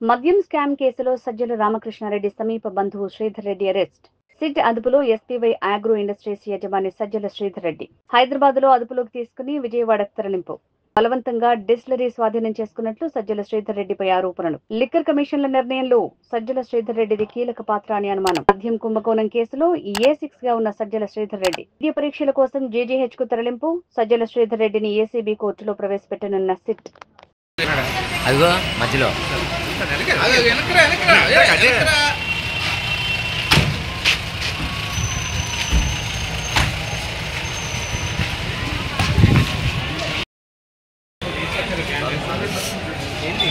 మద్యం స్కామ్ కేసులో సజ్జల రామకృష్ణారెడ్డి సమీప బంధువు శ్రీధర్ రెడ్డి అరెస్ట్. సిట్ అదుపులో ఎస్పీవై ఆగ్రో ఇండస్ట్రీస్ యజమాని సజ్జల శ్రీధర్ రెడ్డి. హైదరాబాద్ లో అదుపులోకి తీసుకుని విజయవాడకు తరలింపు. బలవంతంగా డిస్టిలరీ స్వాధీనం చేసుకున్నట్లు సజ్జల శ్రీధర్ రెడ్డిపై ఆరోపణలు. లిక్కర్ కమిషన్ల నిర్ణయంలో సజ్జల శ్రీధర్ రెడ్డిది కీలక పాత్ర అని అనుమానం. మద్యం కుంభకోణం కేసులో A6 గా ఉన్న సజ్జల శ్రీధర్ రెడ్డి వైద్య పరీక్షల కోసం JGH కు తరలింపు. సజ్జల శ్రీధర్ రెడ్డిని ఏసీబీ కోర్టులో ప్రవేశపెట్టనున్న సిట్. అదిగో మధ్యలో ఏంటి